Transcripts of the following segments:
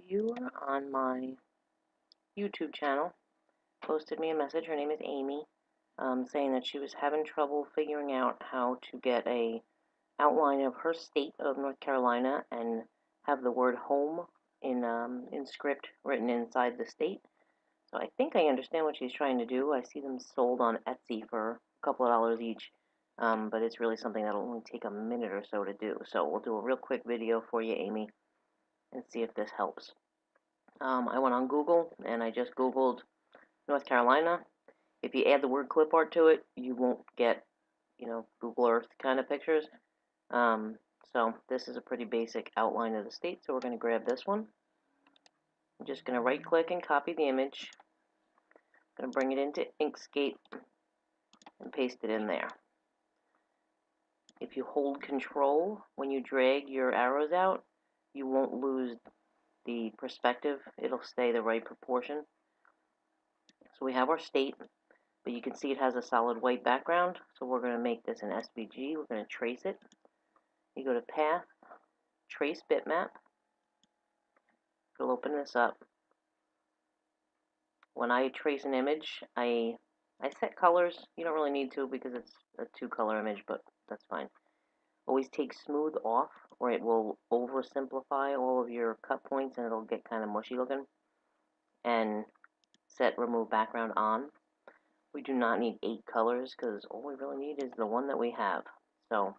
viewer on my YouTube channel posted me a message. Her name is Amy, saying that she was having trouble figuring out how to get a outline of her state of North Carolina and have the word home in script written inside the state. So I think I understand what she's trying to do. I see them sold on Etsy for a couple of dollars each, but it's really something that'll only take a minute or so to do. So we'll do a real quick video for you, Amy, and see if this helps. I went on Google and I just Googled North Carolina. If you add the word clip art to it, you won't get, Google Earth kind of pictures. So this is a pretty basic outline of the state, so we're going to grab this one. I'm just going to right click and copy the image. I'm going to bring it into Inkscape and paste it in there. If you hold Control when you drag your arrows out, you won't lose the perspective. It'll stay the right proportion. So we have our state, but you can see it has a solid white background. So we're going to make this an SVG. We're going to trace it. You go to Path, Trace Bitmap. We'll open this up. When I trace an image, I set colors. You don't really need to because it's a two-color image, but that's fine. Always take smooth off, or it will oversimplify all of your cut points and it'll get kind of mushy looking. And set remove background on. We do not need 8 colors because all we really need is the one that we have. So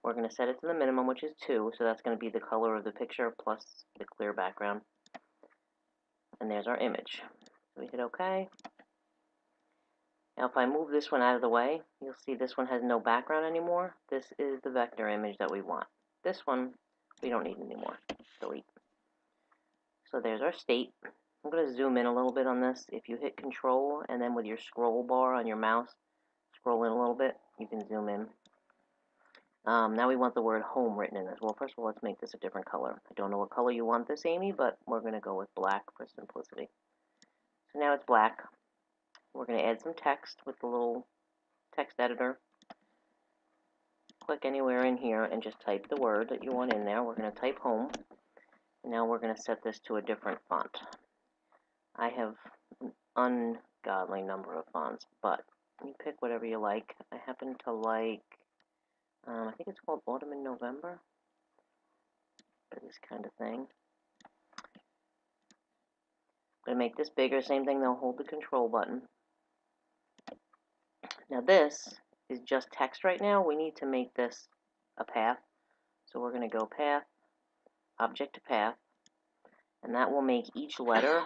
we're going to set it to the minimum, which is 2. So that's going to be the color of the picture plus the clear background. And there's our image. So we hit OK. Now if I move this one out of the way, you'll see this one has no background anymore. This is the vector image that we want. This one we don't need anymore. Delete. So there's our state. I'm going to zoom in a little bit on this. If you hit Control and then with your scroll bar on your mouse, scroll in a little bit, you can zoom in. Now we want the word home written in this. Well, first of all, let's make this a different color. I don't know what color you want this, Amy, but we're going to go with black for simplicity. So now it's black. We're going to add some text with the little text editor. Click anywhere in here and just type the word that you want in there. We're going to type home. Now we're going to set this to a different font. I have an ungodly number of fonts, but you pick whatever you like. I happen to like, I think it's called Autumn and November, or this kind of thing. I'm going to make this bigger, same thing though, hold the Control button. Now this is just text right now. We need to make this a path. So we're going to go Path, Object to Path, and that will make each letter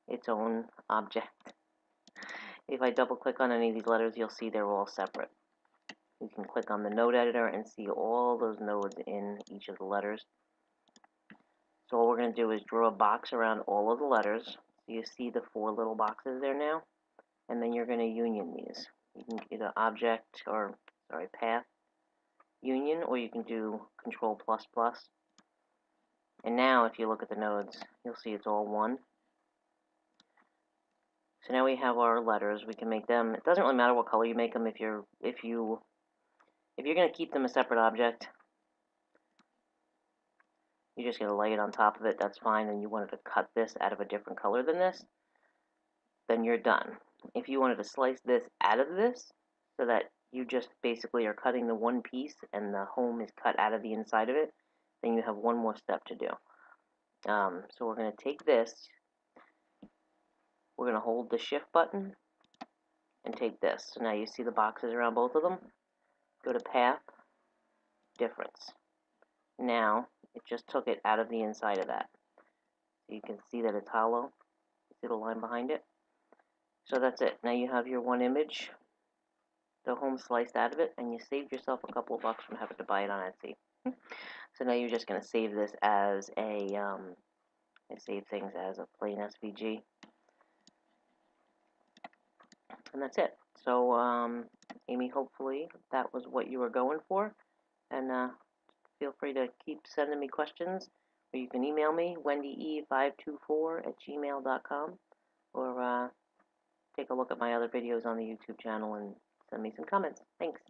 its own object. If I double click on any of these letters, you'll see they're all separate. You can click on the node editor and see all those nodes in each of the letters. So all we're going to do is draw a box around all of the letters. So you see the 4 little boxes there now, and then you're going to union these. You can either object or, path union, or you can do Control++. And now if you look at the nodes, you'll see it's all one. So now we have our letters. We can make them. It doesn't really matter what color you make them. If you're going to keep them a separate object, you're just going to lay it on top of it. That's fine. And you wanted to cut this out of a different color than this, then you're done. If you wanted to slice this out of this, so that you just basically are cutting the one piece and the home is cut out of the inside of it, then you have one more step to do. So we're going to take this. We're going to hold the Shift button and take this. So now you see the boxes around both of them. Go to Path, Difference. Now it just took it out of the inside of that. So you can see that it's hollow. See the line behind it? So that's it. Now you have your one image, the home sliced out of it, and you saved yourself a couple of bucks from having to buy it on Etsy. So now you're just going to save this as a, I save things as a plain SVG. And that's it. So, Amy, hopefully that was what you were going for. And feel free to keep sending me questions. Or you can email me, wendyE524@gmail.com. Or take a look at my other videos on the YouTube channel and send me some comments. Thanks.